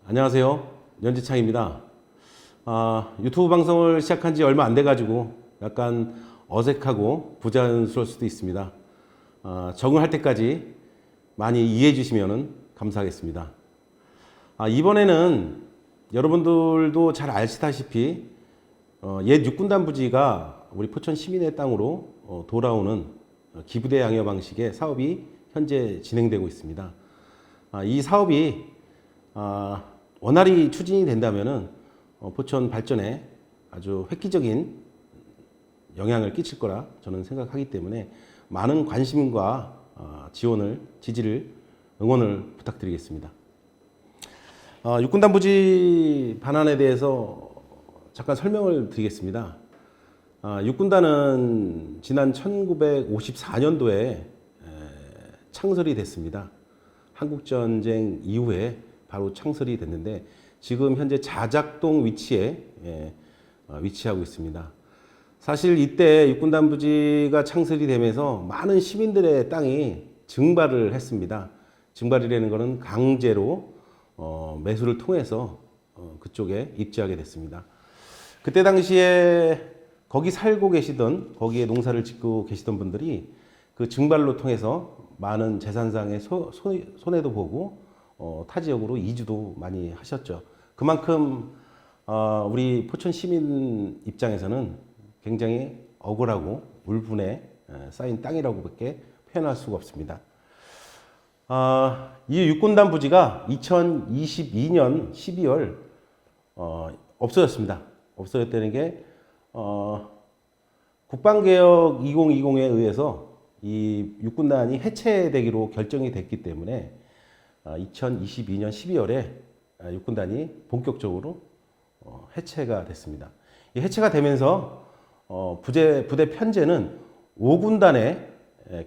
안녕하세요. 연지창입니다. 유튜브 방송을 시작한 지 얼마 안 돼가지고 약간 어색하고 부자연스러울 수도 있습니다. 적응할 때까지 많이 이해해 주시면 감사하겠습니다. 이번에는 여러분들도 잘 아시다시피 옛 육군단 부지가 우리 포천 시민의 땅으로 돌아오는 기부대 양여 방식의 사업이 현재 진행되고 있습니다. 이 사업이 원활히 추진이 된다면은 포천 발전에 아주 획기적인 영향을 끼칠 거라 저는 생각하기 때문에 많은 관심과 지원을, 지지를, 응원을 부탁드리겠습니다. 육군단 부지 반환에 대해서 잠깐 설명을 드리겠습니다. 육군단은 지난 1954년도에 창설이 됐습니다. 한국전쟁 이후에 바로 창설이 됐는데 지금 현재 자작동 위치에 위치하고 있습니다. 사실 이때 육군단 부지가 창설이 되면서 많은 시민들의 땅이 증발을 했습니다. 증발이라는 것은 강제로 매수를 통해서 그쪽에 입지하게 됐습니다. 그때 당시에 거기 살고 계시던, 거기에 농사를 짓고 계시던 분들이 그 증발로 통해서 많은 재산상의 손해도 보고 타 지역으로 이주도 많이 하셨죠. 그만큼 우리 포천 시민 입장에서는 굉장히 억울하고 울분에 쌓인 땅이라고밖에 표현할 수가 없습니다. 이 육군단 부지가 2022년 12월 없어졌습니다. 없어졌다는 게 국방개혁 2020에 의해서 이 육군단이 해체되기로 결정이 됐기 때문에 2022년 12월에 육군단이 본격적으로 해체가 됐습니다. 이 해체가 되면서 부대 편제는 5군단에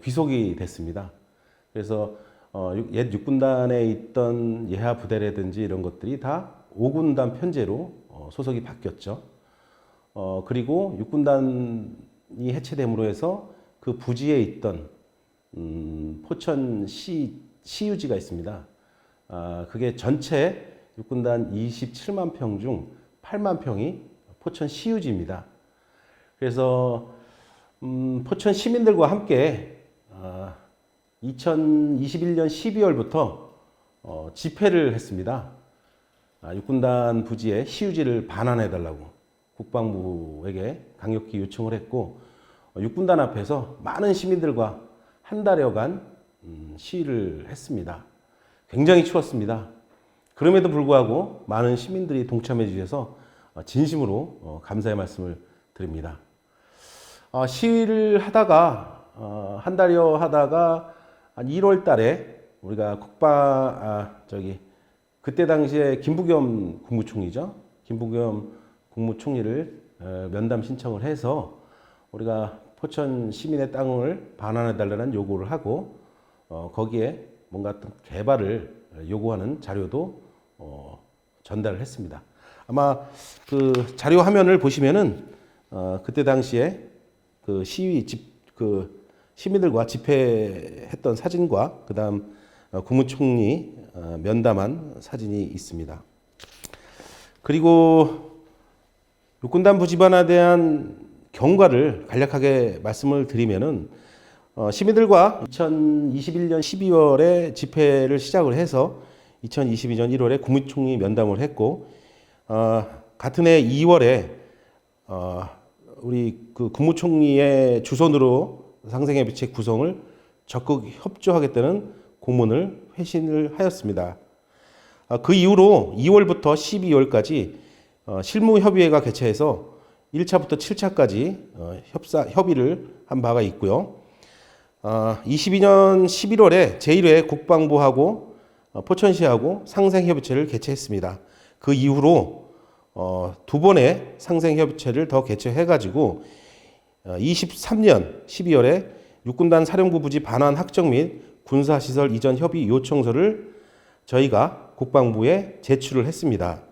귀속이 됐습니다. 그래서 옛 육군단에 있던 예하 부대라든지 이런 것들이 다 5군단 편제로 소속이 바뀌었죠. 그리고 육군단이 해체됨으로 해서 그 부지에 있던 포천시 시유지가 있습니다. 그게 전체 육군단 27만 평 중 8만 평이 포천 시유지입니다. 그래서 포천 시민들과 함께 2021년 12월부터 집회를 했습니다. 육군단 부지에 시유지를 반환해달라고 국방부에게 강력히 요청을 했고 육군단 앞에서 많은 시민들과 한 달여간 시위를 했습니다. 굉장히 추웠습니다. 그럼에도 불구하고 많은 시민들이 동참해 주셔서 진심으로 감사의 말씀을 드립니다. 시위를 하다가 한 달여 하다가 한 1월 달에 우리가 그때 당시에 김부겸 국무총리죠. 김부겸 국무총리를 면담 신청을 해서 우리가 포천 시민의 땅을 반환해 달라는 요구를 하고 거기에 뭔가 어떤 개발을 요구하는 자료도 전달을 했습니다. 아마 그 자료 화면을 보시면은 그때 당시에 그 시민들과 집회했던 사진과 그다음 국무총리 면담한 사진이 있습니다. 그리고 육군단 부지 반환에 대한 경과를 간략하게 말씀을 드리면은 시민들과 2021년 12월에 집회를 시작을 해서 2022년 1월에 국무총리 면담을 했고 같은 해 2월에 우리 그 국무총리의 주선으로 상생협의체 구성을 적극 협조하겠다는 공문을 회신을 하였습니다. 그 이후로 2월부터 12월까지 실무협의회가 개최해서 1차부터 7차까지 협의를 한 바가 있고요. 22년 11월에 제1회 국방부하고 포천시하고 상생협의체를 개최했습니다. 그 이후로 두 번의 상생협의체를 더 개최해가지고 23년 12월에 육군단 사령부 부지 반환 확정 및 군사시설 이전 협의 요청서를 저희가 국방부에 제출을 했습니다.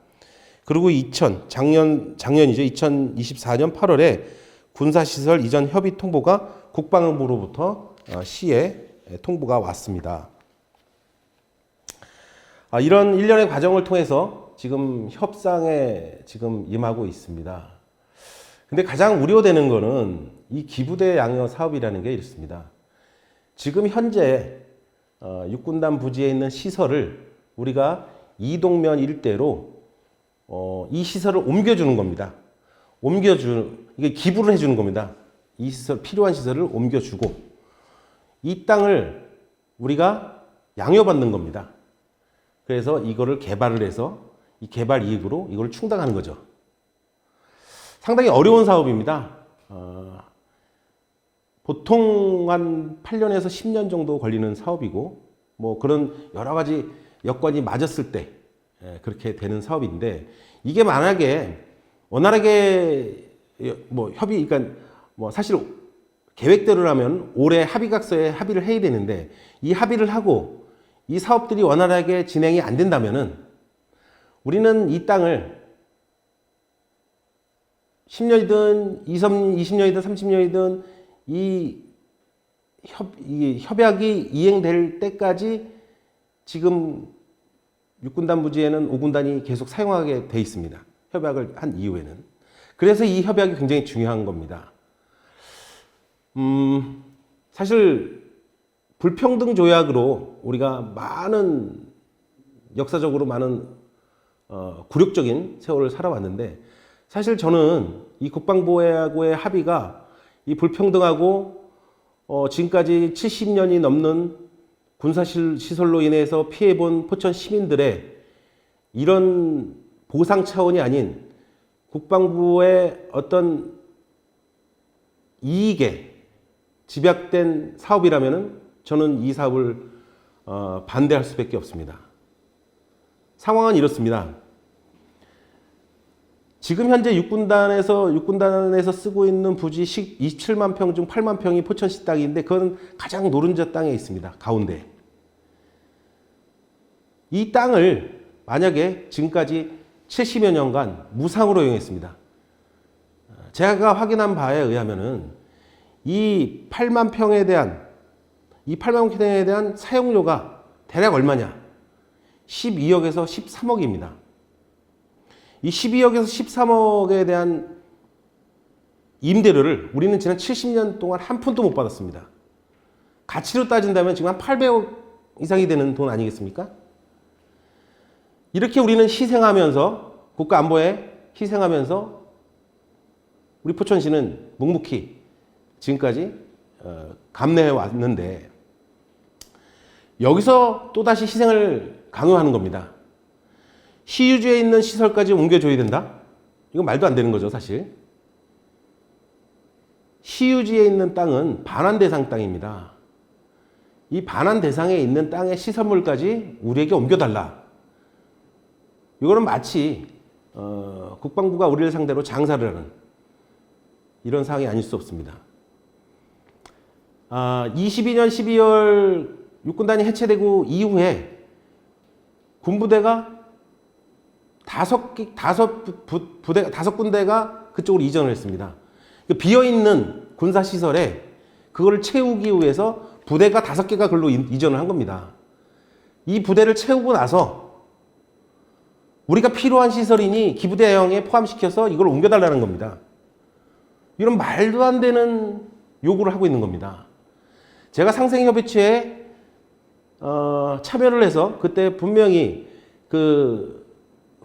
그리고 작년이죠. 2024년 8월에 군사시설 이전 협의 통보가 국방부로부터 시에 통보가 왔습니다. 이런 일련의 과정을 통해서 지금 협상에 지금 임하고 있습니다. 근데 가장 우려되는 거는 이 기부대 양여 사업이라는 게 있습니다. 지금 현재 육군단 부지에 있는 시설을 우리가 이동면 일대로 이 시설을 옮겨주는 겁니다. 이게 기부를 해주는 겁니다. 이 시설, 필요한 시설을 옮겨주고 이 땅을 우리가 양여받는 겁니다. 그래서 이거를 개발을 해서 이 개발 이익으로 이걸 충당하는 거죠. 상당히 어려운 사업입니다. 보통 한 8년에서 10년 정도 걸리는 사업이고 뭐 그런 여러 가지 여건이 맞았을 때 그렇게 되는 사업인데 이게 만약에 원활하게 뭐 그러니까 뭐 사실 계획대로라면 올해 합의각서에 합의를 해야 되는데 이 합의를 하고 이 사업들이 원활하게 진행이 안 된다면은 우리는 이 땅을 10년이든 20년이든 30년이든 이 협약이 이행될 때까지 지금 육군단 부지에는 5군단이 계속 사용하게 돼 있습니다. 협약을 한 이후에는. 그래서 이 협약이 굉장히 중요한 겁니다. 사실 불평등 조약으로 우리가 많은 역사적으로 많은 굴욕적인 세월을 살아왔는데 사실 저는 이 국방부하고의 합의가 이 불평등하고 지금까지 70년이 넘는 군사시설로 인해서 피해본 포천 시민들의 이런 보상 차원이 아닌 국방부의 어떤 이익에 집약된 사업이라면 저는 이 사업을 반대할 수밖에 없습니다. 상황은 이렇습니다. 지금 현재 육군단에서 쓰고 있는 부지 27만 평 중 8만 평이 포천시 땅인데 그건 가장 노른자 땅에 있습니다. 가운데. 이 땅을 만약에 지금까지 70여 년간 무상으로 이용했습니다. 제가 확인한 바에 의하면은 이 8만 평에 대한 사용료가 대략 얼마냐? 12억에서 13억입니다. 이 12억에서 13억에 대한 임대료를 우리는 지난 70년 동안 한 푼도 못 받았습니다. 가치로 따진다면 지금 한 800억 이상이 되는 돈 아니겠습니까? 이렇게 우리는 희생하면서 국가 안보에 희생하면서 우리 포천시는 묵묵히 지금까지 감내해 왔는데 여기서 또다시 희생을 강요하는 겁니다. 시유지에 있는 시설까지 옮겨줘야 된다? 이건 말도 안 되는 거죠, 사실. 시유지에 있는 땅은 반환 대상 땅입니다. 이 반환 대상에 있는 땅의 시설물까지 우리에게 옮겨달라. 이거는 마치 국방부가 우리를 상대로 장사를 하는 이런 상황이 아닐 수 없습니다. 22년 12월 육군단이 해체되고 이후에 군부대가 다섯 군데가 그쪽으로 이전을 했습니다. 비어있는 군사시설에 그거를 채우기 위해서 부대가 5개가 글로 이전을 한 겁니다. 이 부대를 채우고 나서 우리가 필요한 시설이니 기부대형에 포함시켜서 이걸 옮겨달라는 겁니다. 이런 말도 안 되는 요구를 하고 있는 겁니다. 제가 상생협의체에 참여를 해서 그때 분명히 그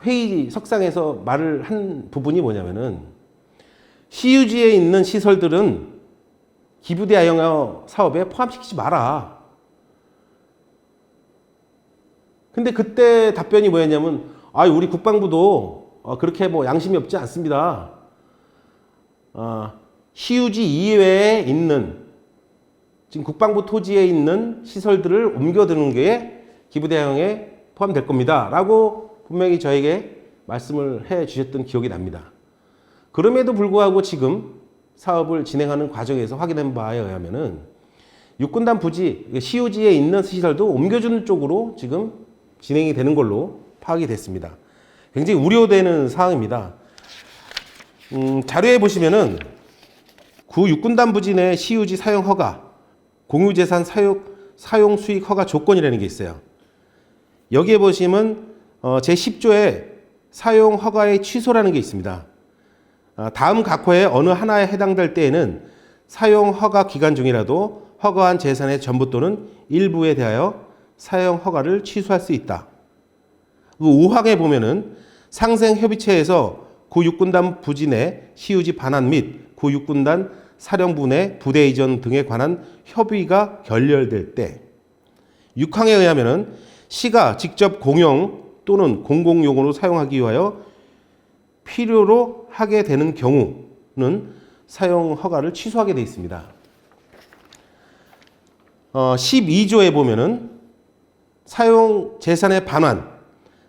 회의석상에서 말을 한 부분이 뭐냐면은 시유지에 있는 시설들은 기부대 양여 사업에 포함시키지 마라. 근데 그때 답변이 뭐였냐면 우리 국방부도 그렇게 뭐 양심이 없지 않습니다. 시유지 이외에 있는 지금 국방부 토지에 있는 시설들을 옮겨드는 게 기부대 양여에 포함될 겁니다. 라고 분명히 저에게 말씀을 해 주셨던 기억이 납니다. 그럼에도 불구하고 지금 사업을 진행하는 과정에서 확인한 바에 의하면은 육군단 부지, 시유지에 있는 시설도 옮겨주는 쪽으로 지금 진행이 되는 걸로 파악이 됐습니다. 굉장히 우려되는 사항입니다. 자료에 보시면은 구 육군단 부지 내 시유지 사용 허가, 공유재산 사용 수익 허가 조건이라는 게 있어요. 여기에 보시면 제10조에 사용 허가의 취소라는 게 있습니다. 다음 각호의 어느 하나에 해당될 때에는 사용 허가 기간 중이라도 허가한 재산의 전부 또는 일부에 대하여 사용 허가를 취소할 수 있다. 5항에 보면은 상생협의체에서 구6군단 부지 내 시유지 반환 및 구6군단 사령부 내 부대 이전 등에 관한 협의가 결렬될 때 6항에 의하면은 시가 직접 공용 또는 공공용으로 사용하기 위하여 필요로 하게 되는 경우는 사용 허가를 취소하게 되어 있습니다. 12조에 보면은 사용 재산의 반환,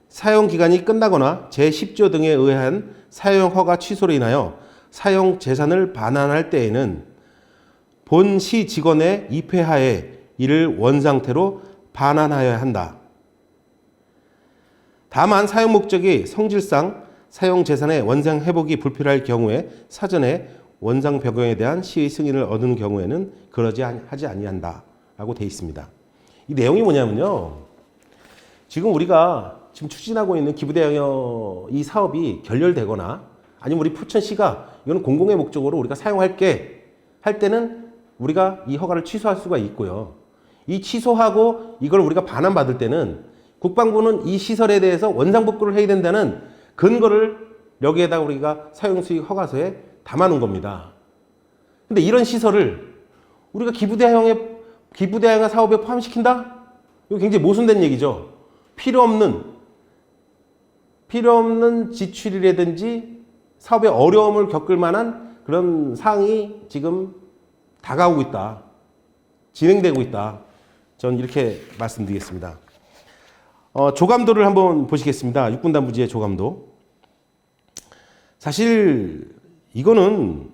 사용 기간이 끝나거나 제10조 등에 의한 사용 허가 취소로 인하여 사용 재산을 반환할 때에는 본시 직원의 입회하에 이를 원상태로 반환하여야 한다. 다만 사용 목적이 성질상 사용 재산의 원상 회복이 불필요할 경우에 사전에 원상 변경에 대한 시의 승인을 얻은 경우에는 그러지 하지 아니한다라고 되어 있습니다. 이 내용이 뭐냐면요. 지금 우리가 지금 추진하고 있는 기부대항여 이 사업이 결렬되거나 아니면 우리 포천시가 이거는 공공의 목적으로 우리가 사용할게 할 때는 우리가 이 허가를 취소할 수가 있고요. 이 취소하고 이걸 우리가 반환받을 때는 국방부는 이 시설에 대해서 원상복구를 해야 된다는 근거를 여기에다가 우리가 사용수익 허가서에 담아놓은 겁니다. 근데 이런 시설을 우리가 기부대항여 사업에 포함시킨다? 이거 굉장히 모순된 얘기죠. 필요 없는 지출이라든지 사업에 어려움을 겪을 만한 그런 사항이 지금 다가오고 있다. 진행되고 있다. 저는 이렇게 말씀드리겠습니다. 조감도를 한번 보시겠습니다. 육군단 부지의 조감도. 사실 이거는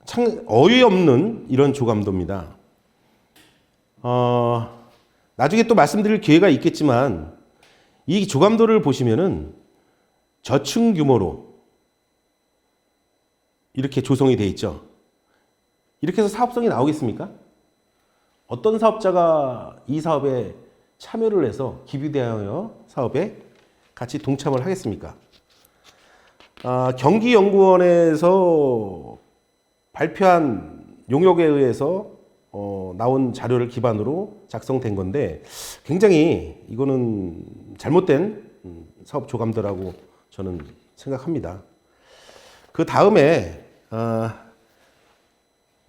참 어이없는 이런 조감도입니다. 나중에 또 말씀드릴 기회가 있겠지만 이 조감도를 보시면은 저층 규모로 이렇게 조성이 되어 있죠. 이렇게 해서 사업성이 나오겠습니까? 어떤 사업자가 이 사업에 참여를 해서 기부대항여 사업에 같이 동참을 하겠습니까? 경기연구원에서 발표한 용역에 의해서 나온 자료를 기반으로 작성된 건데 굉장히 이거는 잘못된 사업 조감도라고 저는 생각합니다. 그 다음에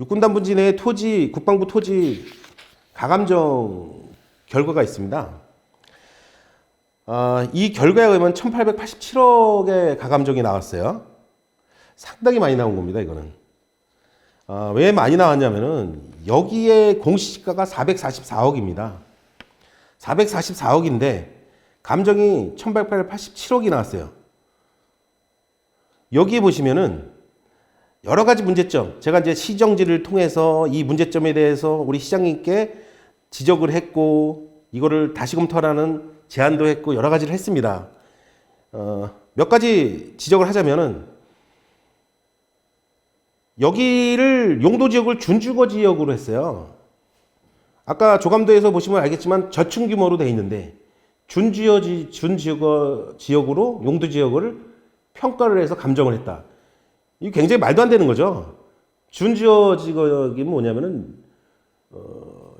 육군단 부지 내 토지, 국방부 토지 가감정 결과가 있습니다. 이 결과에 의하면 1887억의 가감정이 나왔어요. 상당히 많이 나온 겁니다, 이거는. 왜 많이 나왔냐면은 여기에 공시지가가 444억입니다. 444억인데 감정이 1887억이 나왔어요. 여기에 보시면은 여러 가지 문제점, 제가 이제 시정지를 통해서 이 문제점에 대해서 우리 시장님께 지적을 했고 이거를 다시 검토하라는 제안도 했고 여러 가지를 했습니다. 몇 가지 지적을 하자면은 여기를 용도지역을 준주거지역으로 했어요. 아까 조감도에서 보시면 알겠지만 저층 규모로 되어 있는데 준지역으로 용도지역을 평가를 해서 감정을 했다. 이게 굉장히 말도 안 되는 거죠. 준지역이 뭐냐면은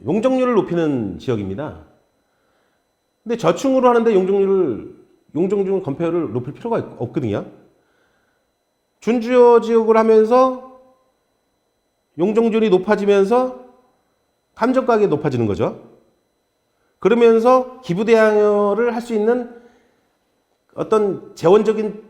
용적률을 높이는 지역입니다. 근데 저층으로 하는데 용적률 건폐율을 높일 필요가 없거든요. 준지역을 하면서 용적률이 높아지면서 감정가격이 높아지는 거죠. 그러면서 기부대항여를 할 수 있는 어떤 재원적인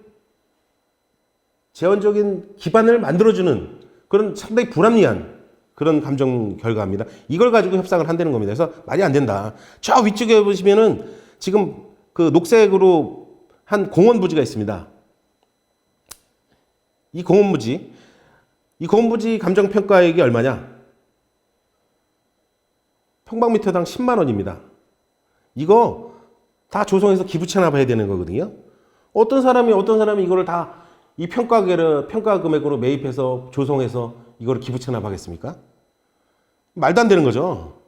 기반을 만들어주는 그런 상당히 불합리한 그런 감정 결과입니다. 이걸 가지고 협상을 한다는 겁니다. 그래서 말이 안 된다. 저 위쪽에 보시면은 지금 그 녹색으로 한 공원 부지가 있습니다. 이 공원 부지 감정 평가액이 얼마냐? 평방미터당 10만 원입니다. 이거 다 조성해서 기부 체납해야 되는 거거든요. 어떤 사람이 이거를 다 이 평가 금액으로 매입해서 조성해서 이거를 기부 체납하겠습니까? 말도 안 되는 거죠.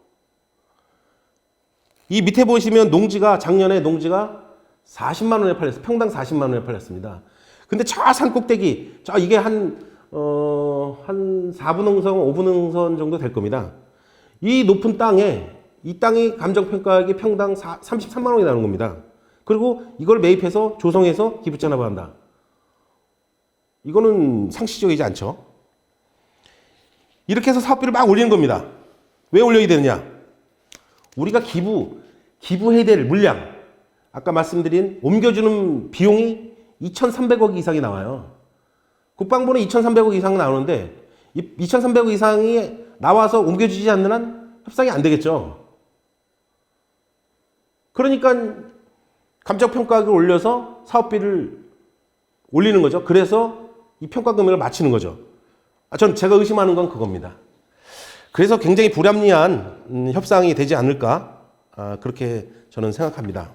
이 밑에 보시면 농지가 작년에 농지가 40만 원에 팔렸어요. 평당 40만 원에 팔렸습니다. 근데 저 산 꼭대기, 이게 한 4분 응선, 5분 응선 정도 될 겁니다. 이 높은 땅에, 이 땅이 감정평가액이 평당 33만 원이 나오는 겁니다. 그리고 이걸 매입해서 조성해서 기부 잔압한다. 이거는 상식적이지 않죠. 이렇게 해서 사업비를 막 올리는 겁니다. 왜 올려야 되느냐? 우리가 기부해야 될 물량, 아까 말씀드린 옮겨주는 비용이 2,300억 이상이 나와요. 국방부는 2,300억 이상 나오는데, 이 2,300억 이상이 나와서 옮겨주지 않는 한 협상이 안 되겠죠. 그러니까 감정평가액을 올려서 사업비를 올리는 거죠. 그래서 이 평가 금액을 맞추는 거죠. 제가 의심하는 건 그겁니다. 그래서 굉장히 불합리한 협상이 되지 않을까, 그렇게 저는 생각합니다.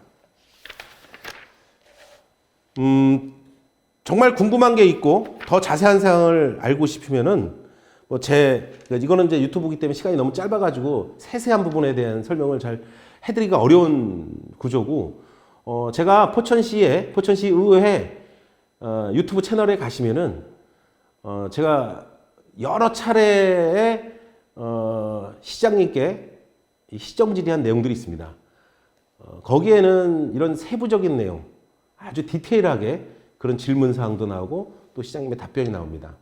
정말 궁금한 게 있고 더 자세한 사항을 알고 싶으면은 이거는 이제 유튜브이기 때문에 시간이 너무 짧아가지고 세세한 부분에 대한 설명을 잘 해드리기가 어려운 구조고, 제가 포천시 의회 유튜브 채널에 가시면은 제가 여러 차례에 시장님께 시정질의한 내용들이 있습니다. 거기에는 이런 세부적인 내용, 아주 디테일하게 그런 질문 사항도 나오고 또 시장님의 답변이 나옵니다.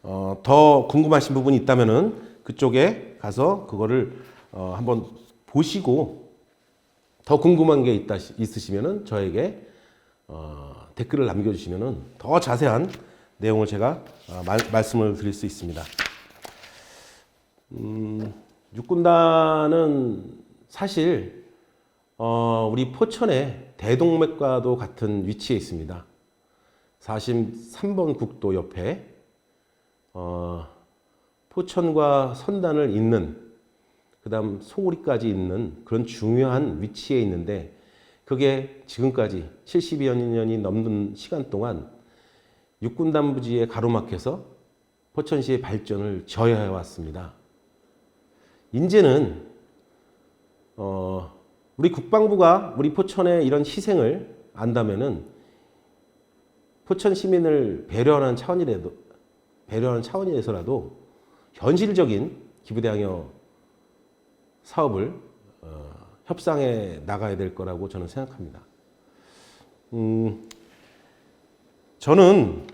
더 궁금하신 부분이 있다면은 그쪽에 가서 그거를 한번 보시고, 더 궁금한 게 있으시면은 저에게 댓글을 남겨주시면은 더 자세한 내용을 제가 말씀을 드릴 수 있습니다. 육군단은 사실 우리 포천의 대동맥과도 같은 위치에 있습니다. 43번 국도 옆에 포천과 선단을 잇는, 그 다음 소구리까지 있는 그런 중요한 위치에 있는데, 그게 지금까지 70여 년이 넘는 시간 동안 육군단 부지에 가로막혀서 포천시의 발전을 저해해 왔습니다. 이제는 우리 국방부가 우리 포천의 이런 희생을 안다면은 포천 시민을 배려하는 차원에서라도 현실적인 기부대항해 사업을 협상해 나가야 될 거라고 저는 생각합니다. 저는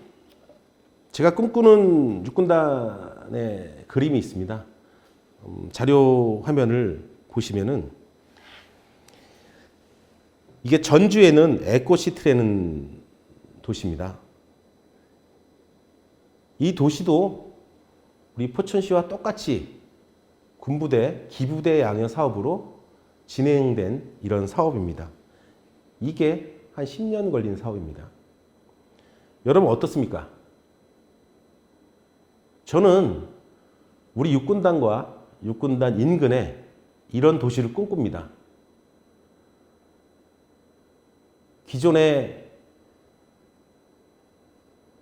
제가 꿈꾸는 육군단의 그림이 있습니다. 자료 화면을 보시면은 이게 전주에는 에코시티라는 도시입니다. 이 도시도 우리 포천시와 똑같이 군부대, 기부대 양형 사업으로 진행된 이런 사업입니다. 이게 한 10년 걸린 사업입니다. 여러분 어떻습니까? 저는 우리 육군단과 육군단 인근에 이런 도시를 꿈꿉니다. 기존의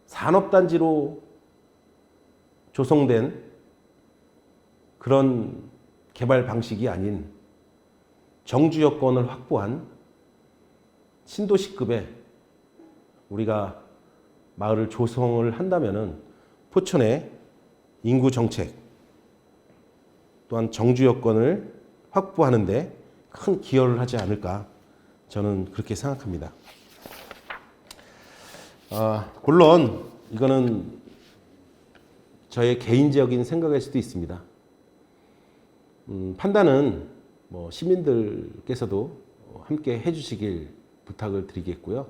산업단지로 조성된 그런 개발 방식이 아닌 정주 여건을 확보한 신도시급의 우리가 마을을 조성을 한다면은 포천의 인구 정책 또한 정주 여건을 확보하는 데 큰 기여를 하지 않을까, 저는 그렇게 생각합니다. 물론 이거는 저의 개인적인 생각일 수도 있습니다. 판단은 시민들께서도 함께 해주시길 부탁을 드리겠고요.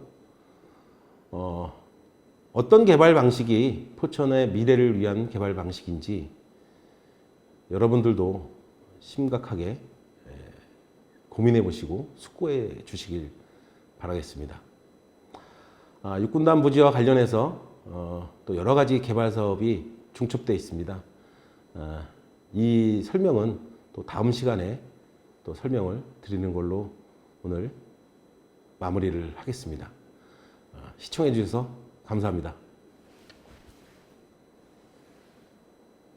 어떤 개발 방식이 포천의 미래를 위한 개발 방식인지 여러분들도 심각하게 고민해 보시고 숙고해 주시길 바라겠습니다. 육군단 부지와 관련해서 또 여러 가지 개발 사업이 중첩되어 있습니다. 이 설명은 또 다음 시간에 또 설명을 드리는 걸로 오늘 마무리를 하겠습니다. 시청해 주셔서 감사합니다.